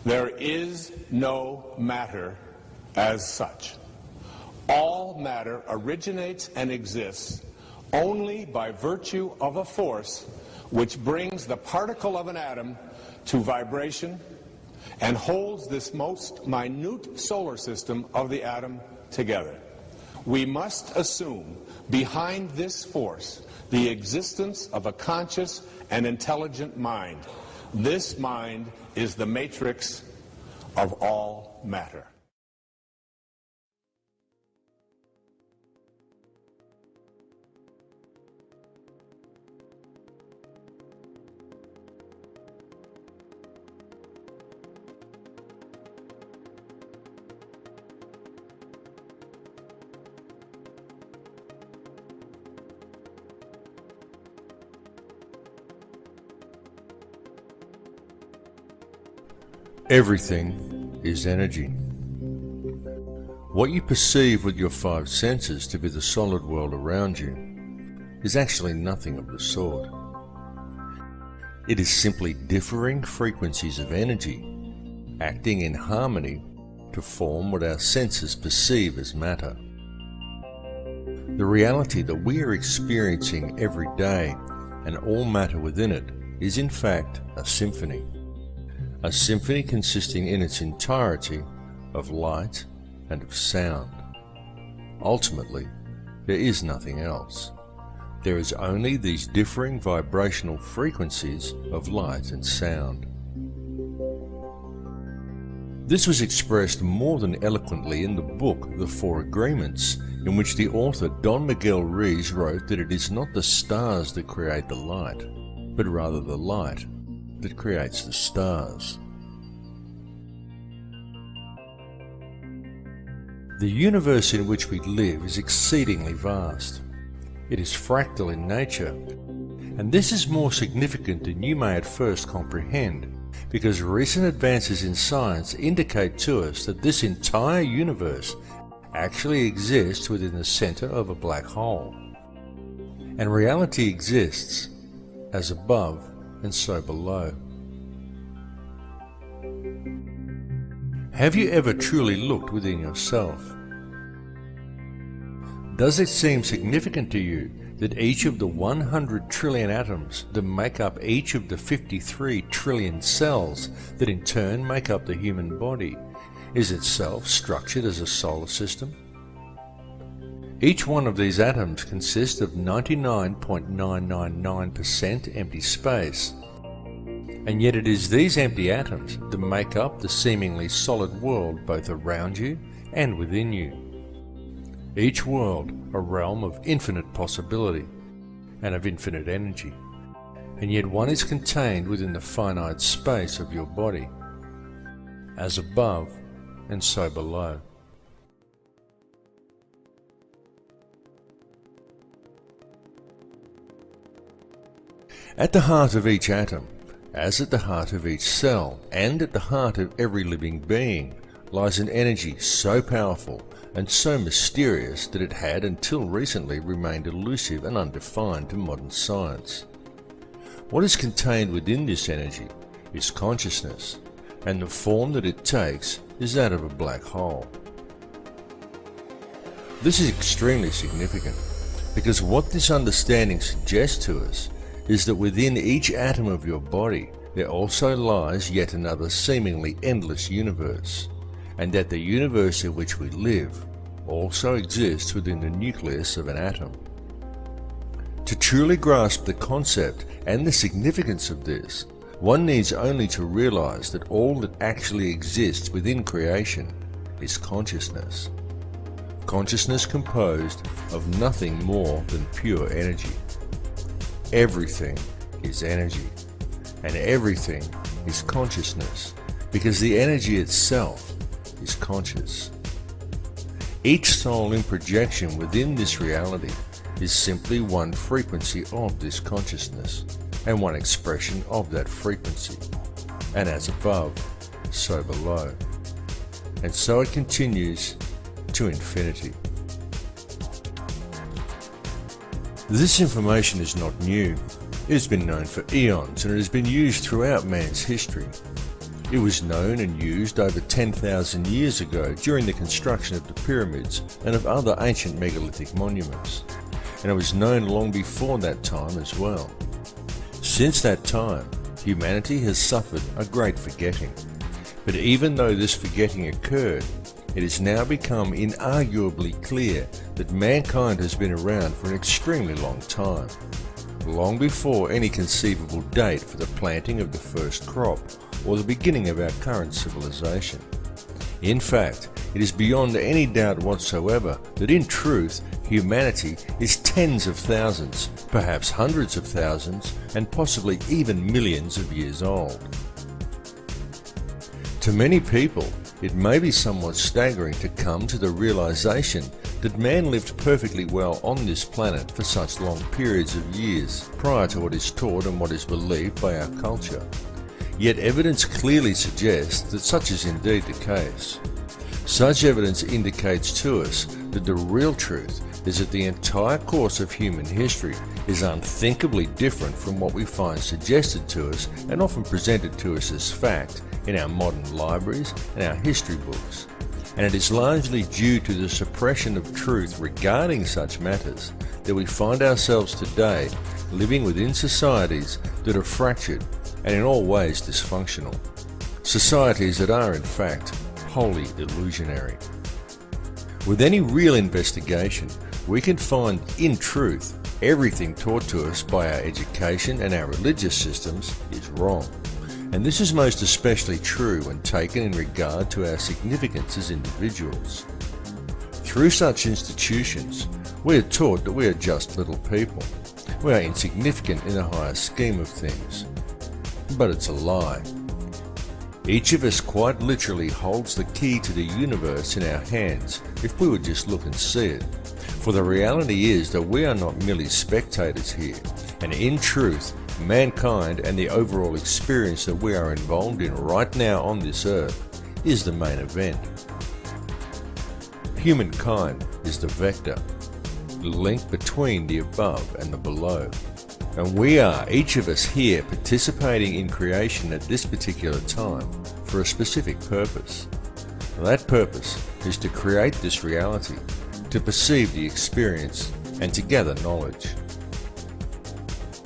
There is no matter as such. All matter originates and exists only by virtue of a force which brings the particle of an atom to vibration and holds this most minute solar system of the atom together. We must assume behind this force the existence of a conscious and intelligent mind. This mind is the matrix of all matter. Everything is energy. What you perceive with your five senses to be the solid world around you is actually nothing of the sort. It is simply differing frequencies of energy acting in harmony to form what our senses perceive as matter. The reality that we are experiencing every day and all matter within it is in fact a symphony. A symphony consisting in its entirety of light and of sound. Ultimately, there is nothing else. There is only these differing vibrational frequencies of light and sound. This was expressed more than eloquently in the book The Four Agreements, in which the author Don Miguel Ruiz wrote that it is not the stars that create the light, but rather the light that creates the stars. The universe in which we live is exceedingly vast. It is fractal in nature, and this is more significant than you may at first comprehend, because recent advances in science indicate to us that this entire universe actually exists within the center of a black hole. And reality exists as above and so below. Have you ever truly looked within yourself? Does it seem significant to you that each of the 100 trillion atoms that make up each of the 53 trillion cells that in turn make up the human body is itself structured as a solar system? Each one of these atoms consists of 99.999% empty space, and yet it is these empty atoms that make up the seemingly solid world both around you and within you. Each world a realm of infinite possibility and of infinite energy, and yet one is contained within the finite space of your body, as above and so below. At the heart of each atom, as at the heart of each cell, and at the heart of every living being, lies an energy so powerful and so mysterious that it had until recently remained elusive and undefined to modern science. What is contained within this energy is consciousness, and the form that it takes is that of a black hole. This is extremely significant, because what this understanding suggests to us is that within each atom of your body there also lies yet another seemingly endless universe, and that the universe in which we live also exists within the nucleus of an atom. To truly grasp the concept and the significance of this, one needs only to realize that all that actually exists within creation is consciousness. Consciousness composed of nothing more than pure energy. Everything is energy, and everything is consciousness, because the energy itself is conscious. Each soul in projection within this reality is simply one frequency of this consciousness, and one expression of that frequency, and as above, so below. And so it continues to infinity. This information is not new. It has been known for eons, and it has been used throughout man's history. It was known and used over 10,000 years ago during the construction of the pyramids and of other ancient megalithic monuments, and it was known long before that time as well. Since that time, humanity has suffered a great forgetting. But even though this forgetting occurred, it has now become inarguably clear that mankind has been around for an extremely long time, long before any conceivable date for the planting of the first crop or the beginning of our current civilization. In fact, it is beyond any doubt whatsoever that in truth, humanity is tens of thousands, perhaps hundreds of thousands, and possibly even millions of years old. To many people, it may be somewhat staggering to come to the realization that man lived perfectly well on this planet for such long periods of years prior to what is taught and what is believed by our culture. Yet evidence clearly suggests that such is indeed the case. Such evidence indicates to us that the real truth is that the entire course of human history is unthinkably different from what we find suggested to us and often presented to us as fact in our modern libraries and our history books. And it is largely due to the suppression of truth regarding such matters that we find ourselves today living within societies that are fractured and in all ways dysfunctional. Societies that are in fact wholly illusionary. With any real investigation, we can find, in truth, everything taught to us by our education and our religious systems is wrong. And this is most especially true when taken in regard to our significance as individuals. Through such institutions, we are taught that we are just little people. We are insignificant in the higher scheme of things. But it's a lie. Each of us quite literally holds the key to the universe in our hands if we would just look and see it. For the reality is that we are not merely spectators here, and in truth, mankind and the overall experience that we are involved in right now on this earth is the main event. Humankind is the vector, the link between the above and the below. And we are, each of us here, participating in creation at this particular time for a specific purpose. That purpose is to create this reality, to perceive the experience, and to gather knowledge.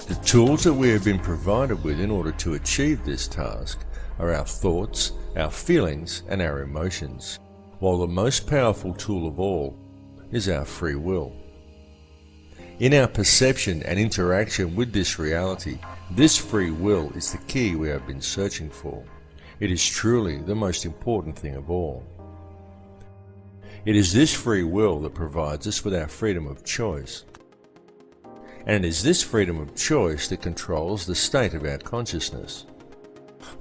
The tools that we have been provided with in order to achieve this task are our thoughts, our feelings, and our emotions, while the most powerful tool of all is our free will. In our perception and interaction with this reality, this free will is the key we have been searching for. It is truly the most important thing of all. It is this free will that provides us with our freedom of choice. And it is this freedom of choice that controls the state of our consciousness.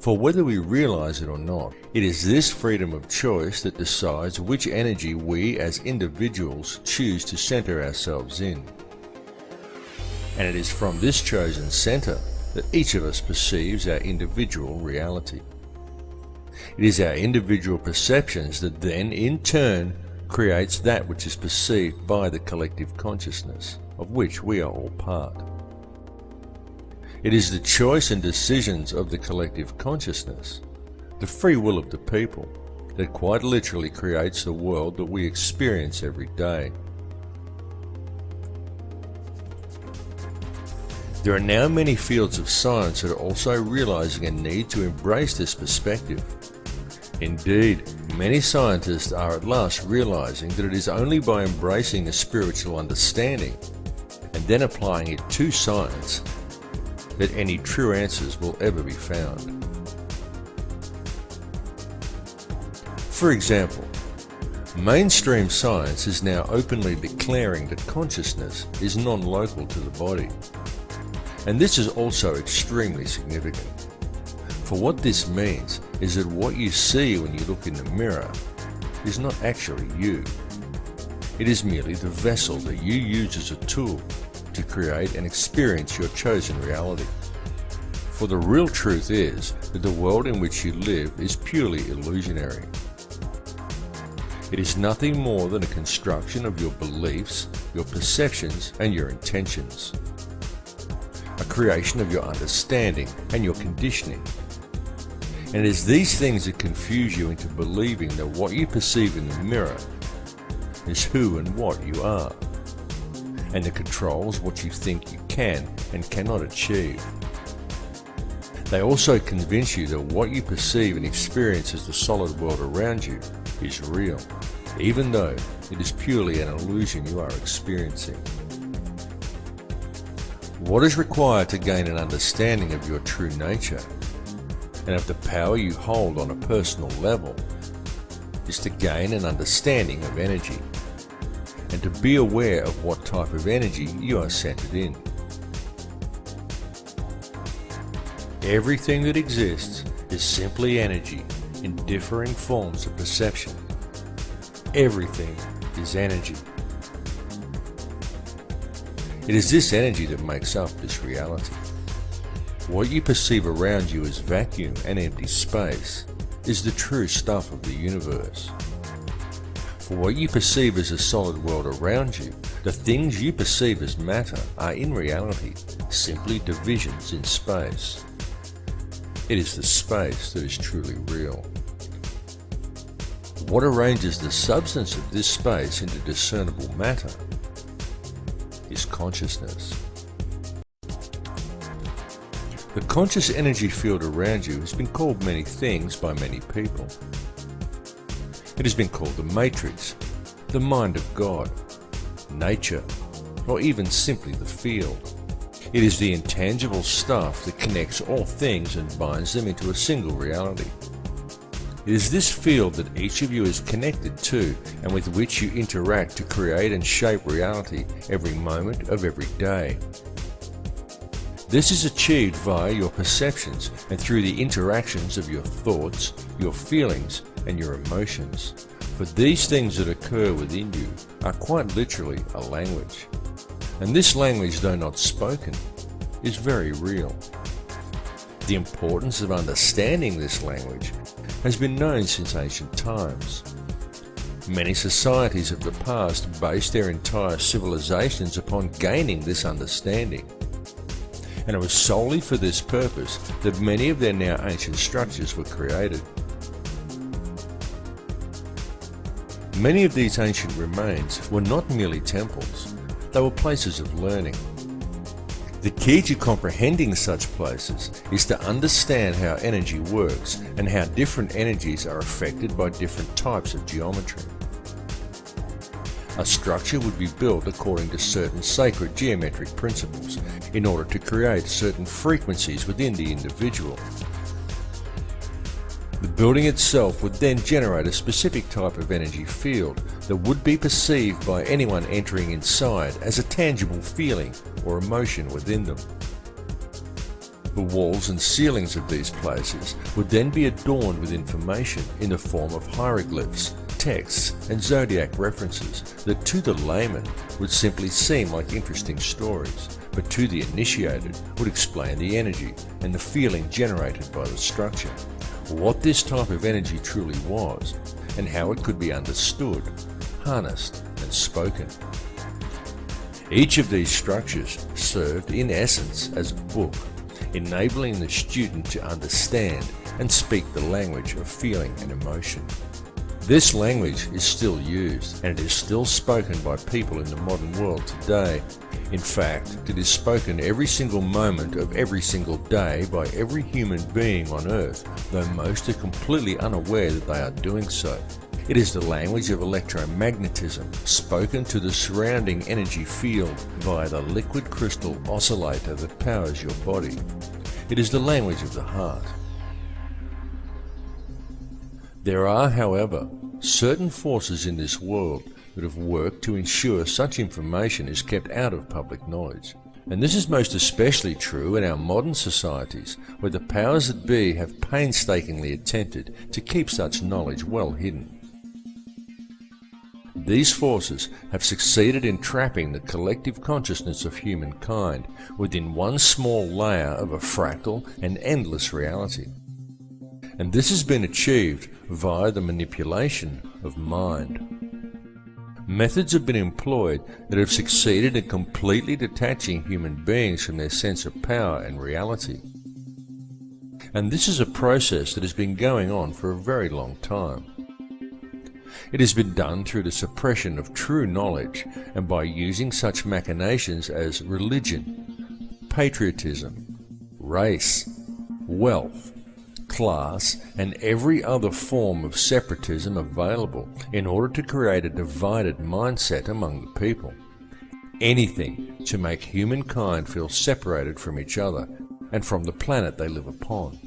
For whether we realize it or not, it is this freedom of choice that decides which energy we as individuals choose to center ourselves in. And it is from this chosen center that each of us perceives our individual reality. It is our individual perceptions that then, in turn, creates that which is perceived by the collective consciousness, of which we are all part. It is the choice and decisions of the collective consciousness, the free will of the people, that quite literally creates the world that we experience every day. There are now many fields of science that are also realizing a need to embrace this perspective. Indeed, many scientists are at last realizing that it is only by embracing a spiritual understanding and then applying it to science that any true answers will ever be found. For example, mainstream science is now openly declaring that consciousness is non-local to the body. And this is also extremely significant. For what this means is that what you see when you look in the mirror is not actually you. It is merely the vessel that you use as a tool to create and experience your chosen reality. For the real truth is that the world in which you live is purely illusionary. It is nothing more than a construction of your beliefs, your perceptions, and your intentions. A creation of your understanding and your conditioning. And it is these things that confuse you into believing that what you perceive in the mirror is who and what you are, and that controls what you think you can and cannot achieve. They also convince you that what you perceive and experience as the solid world around you is real, even though it is purely an illusion you are experiencing. What is required to gain an understanding of your true nature and of the power you hold on a personal level is to gain an understanding of energy and to be aware of what type of energy you are centered in. Everything that exists is simply energy in differing forms of perception. Everything is energy. It is this energy that makes up this reality. What you perceive around you as vacuum and empty space is the true stuff of the universe. For what you perceive as a solid world around you, the things you perceive as matter are in reality simply divisions in space. It is the space that is truly real. What arranges the substance of this space into discernible matter is consciousness. The conscious energy field around you has been called many things by many people. It has been called the matrix, the mind of God, nature, or even simply the field. It is the intangible stuff that connects all things and binds them into a single reality. It is this field that each of you is connected to and with which you interact to create and shape reality every moment of every day. This is achieved via your perceptions and through the interactions of your thoughts, your feelings, and your emotions. For these things that occur within you are quite literally a language. And this language, though not spoken, is very real. The importance of understanding this language has been known since ancient times. Many societies of the past based their entire civilizations upon gaining this understanding. And it was solely for this purpose that many of their now ancient structures were created. Many of these ancient remains were not merely temples, they were places of learning. The key to comprehending such places is to understand how energy works and how different energies are affected by different types of geometry. A structure would be built according to certain sacred geometric principles in order to create certain frequencies within the individual. The building itself would then generate a specific type of energy field that would be perceived by anyone entering inside as a tangible feeling or emotion within them. The walls and ceilings of these places would then be adorned with information in the form of hieroglyphs, texts, and zodiac references that to the layman would simply seem like interesting stories, but to the initiated would explain the energy and the feeling generated by the structure, what this type of energy truly was, and how it could be understood, harnessed, and spoken. Each of these structures served in essence as a book, enabling the student to understand and speak the language of feeling and emotion. This language is still used, and it is still spoken by people in the modern world today. In fact, it is spoken every single moment of every single day by every human being on earth, though most are completely unaware that they are doing so. It is the language of electromagnetism, spoken to the surrounding energy field via the liquid crystal oscillator that powers your body. It is the language of the heart. There are, however, certain forces in this world that have worked to ensure such information is kept out of public knowledge. And this is most especially true in our modern societies, where the powers that be have painstakingly attempted to keep such knowledge well hidden. These forces have succeeded in trapping the collective consciousness of humankind within one small layer of a fractal and endless reality. And this has been achieved via the manipulation of mind. Methods have been employed that have succeeded in completely detaching human beings from their sense of power and reality. And this is a process that has been going on for a very long time. It has been done through the suppression of true knowledge and by using such machinations as religion, patriotism, race, wealth, class, and every other form of separatism available in order to create a divided mindset among the people. Anything to make humankind feel separated from each other and from the planet they live upon.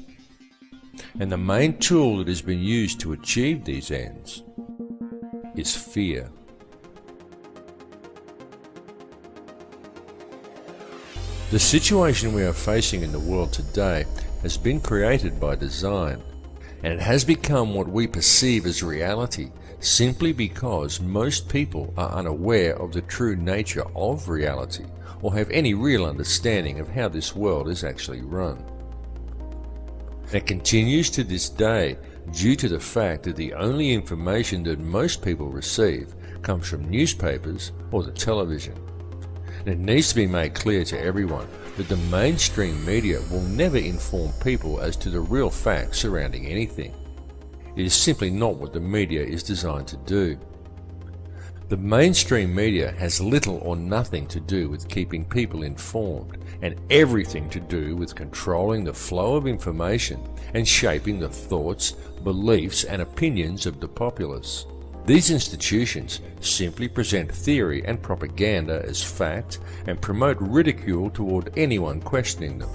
And the main tool that has been used to achieve these ends is fear. The situation we are facing in the world today has been created by design, and it has become what we perceive as reality simply because most people are unaware of the true nature of reality or have any real understanding of how this world is actually run. It continues to this day due to the fact that the only information that most people receive comes from newspapers or the television. And it needs to be made clear to everyone that the mainstream media will never inform people as to the real facts surrounding anything. It is simply not what the media is designed to do. The mainstream media has little or nothing to do with keeping people informed, and everything to do with controlling the flow of information and shaping the thoughts, beliefs, and opinions of the populace. These institutions simply present theory and propaganda as fact and promote ridicule toward anyone questioning them.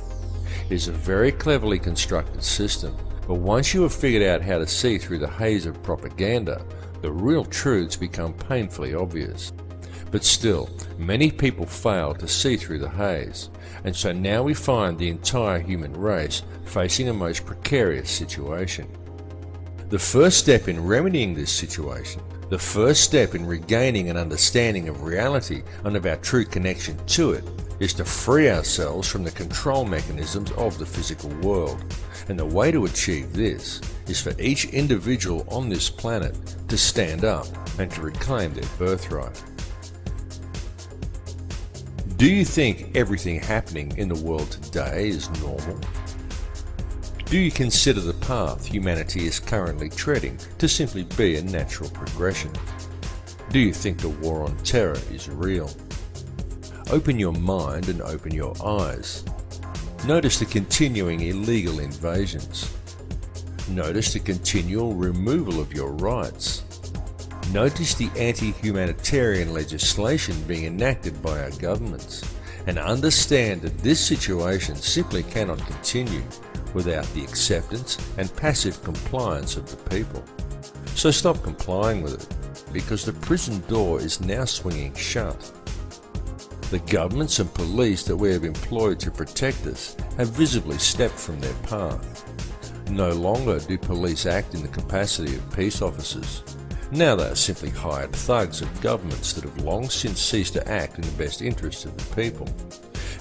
It is a very cleverly constructed system, but once you have figured out how to see through the haze of propaganda, the real truths become painfully obvious. But still, many people fail to see through the haze, and so now we find the entire human race facing a most precarious situation. The first step in remedying this situation, the first step in regaining an understanding of reality and of our true connection to it, is to free ourselves from the control mechanisms of the physical world. And the way to achieve this is for each individual on this planet to stand up and to reclaim their birthright. Do you think everything happening in the world today is normal? Do you consider the path humanity is currently treading to simply be a natural progression? Do you think the war on terror is real? Open your mind and open your eyes. Notice the continuing illegal invasions. Notice the continual removal of your rights. Notice the anti-humanitarian legislation being enacted by our governments, and understand that this situation simply cannot continue without the acceptance and passive compliance of the people. So stop complying with it, because the prison door is now swinging shut. The governments and police that we have employed to protect us have visibly stepped from their path. No longer do police act in the capacity of peace officers. Now they are simply hired thugs of governments that have long since ceased to act in the best interests of the people.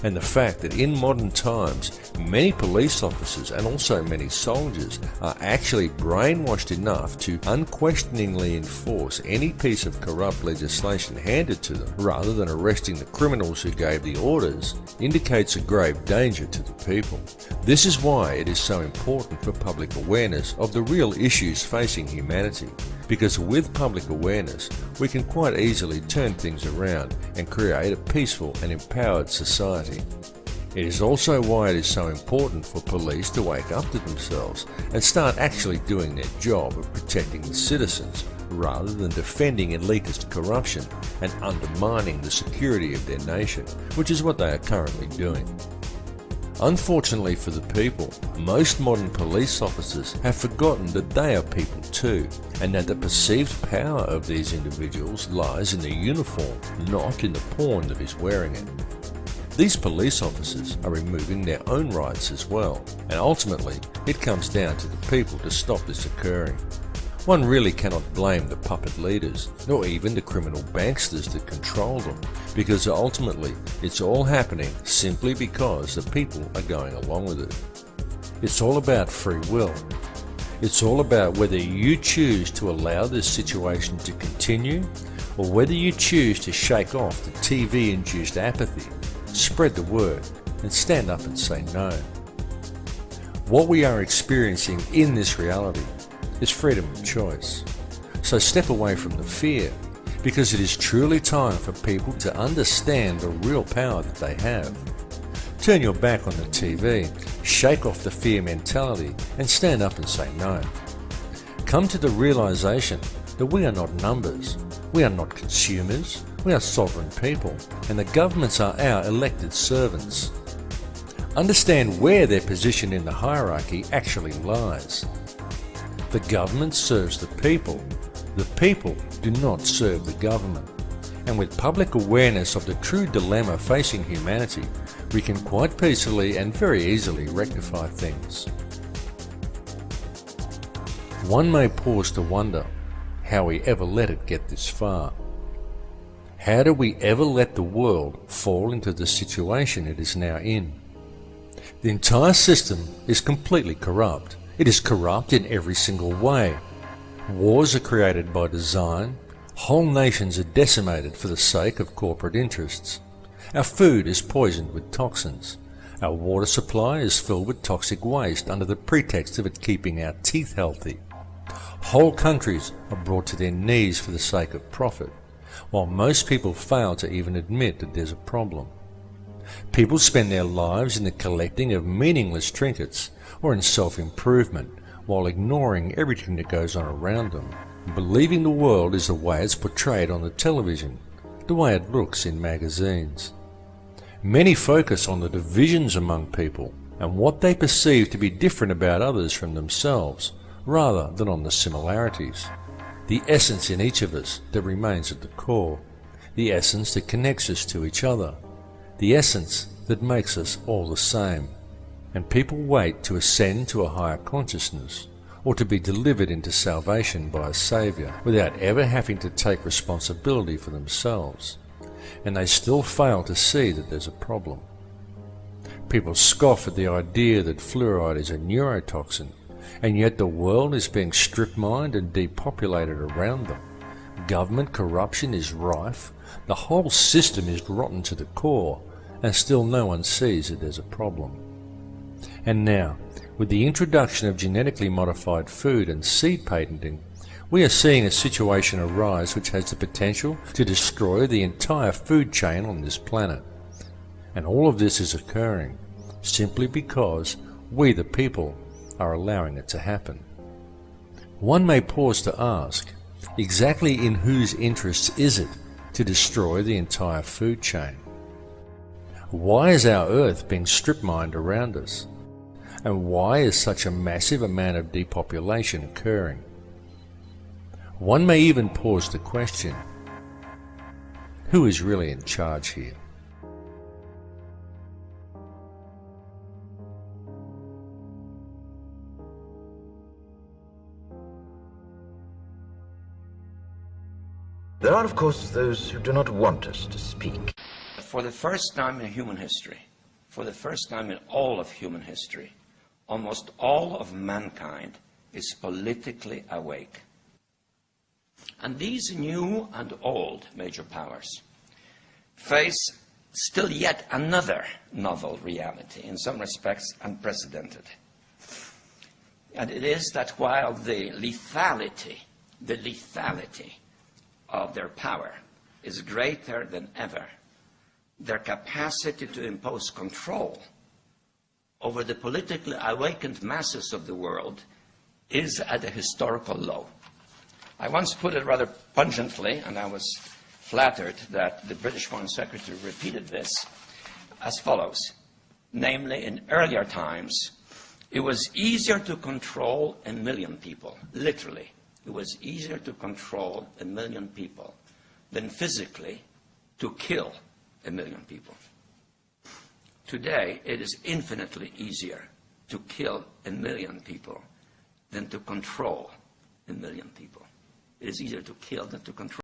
And the fact that in modern times, many police officers and also many soldiers are actually brainwashed enough to unquestioningly enforce any piece of corrupt legislation handed to them, rather than arresting the criminals who gave the orders, indicates a grave danger to the people. This is why it is so important for public awareness of the real issues facing humanity, because with public awareness, we can quite easily turn things around and create a peaceful and empowered society. It is also why it is so important for police to wake up to themselves and start actually doing their job of protecting the citizens, rather than defending elitist corruption and undermining the security of their nation, which is what they are currently doing. Unfortunately for the people, most modern police officers have forgotten that they are people too, and that the perceived power of these individuals lies in the uniform, not in the pawn that is wearing it. These police officers are removing their own rights as well, and ultimately it comes down to the people to stop this occurring. One really cannot blame the puppet leaders, nor even the criminal banksters that control them, because ultimately it's all happening simply because the people are going along with it. It's all about free will. It's all about whether you choose to allow this situation to continue, or whether you choose to shake off the TV-induced apathy, spread the word, and stand up and say no. What we are experiencing in this reality is freedom of choice. So step away from the fear, because it is truly time for people to understand the real power that they have. Turn your back on the TV, shake off the fear mentality, and stand up and say no. Come to the realization that we are not numbers, we are not consumers, we are sovereign people, and the governments are our elected servants. Understand where their position in the hierarchy actually lies. The government serves the people do not serve the government. And with public awareness of the true dilemma facing humanity, we can quite peacefully and very easily rectify things. One may pause to wonder how we ever let it get this far. How do we ever let the world fall into the situation it is now in? The entire system is completely corrupt. It is corrupt in every single way. Wars are created by design. Whole nations are decimated for the sake of corporate interests. Our food is poisoned with toxins. Our water supply is filled with toxic waste under the pretext of it keeping our teeth healthy. Whole countries are brought to their knees for the sake of profit, while most people fail to even admit that there's a problem. People spend their lives in the collecting of meaningless trinkets or in self-improvement, while ignoring everything that goes on around them, believing the world is the way it's portrayed on the television, the way it looks in magazines. Many focus on the divisions among people and what they perceive to be different about others from themselves, rather than on the similarities. The essence in each of us that remains at the core, the essence that connects us to each other, the essence that makes us all the same. And people wait to ascend to a higher consciousness, or to be delivered into salvation by a Saviour, without ever having to take responsibility for themselves. And they still fail to see that there's a problem. People scoff at the idea that fluoride is a neurotoxin, and yet the world is being strip-mined and depopulated around them. Government corruption is rife, the whole system is rotten to the core, and still no one sees that there's a problem. And now, with the introduction of genetically modified food and seed patenting, we are seeing a situation arise which has the potential to destroy the entire food chain on this planet. And all of this is occurring simply because we the people are allowing it to happen. One may pause to ask, exactly in whose interests is it to destroy the entire food chain? Why is our earth being strip-mined around us? And why is such a massive amount of depopulation occurring? One may even pause to question, who is really in charge here? There are, of course, those who do not want us to speak. For the first time in human history, for the first time in all of human history, almost all of mankind is politically awake. And these new and old major powers face still yet another novel reality, in some respects unprecedented. And it is that while the lethality of their power is greater than ever, their capacity to impose control over the politically awakened masses of the world is at a historical low. I once put it rather pungently, and I was flattered that the British Foreign Secretary repeated this, as follows. Namely, in earlier times, it was easier to control 1 million people, literally. It was easier to control 1 million people than physically to kill 1 million people. Today, it is infinitely easier to kill 1 million people than to control 1 million people. It is easier to kill than to control.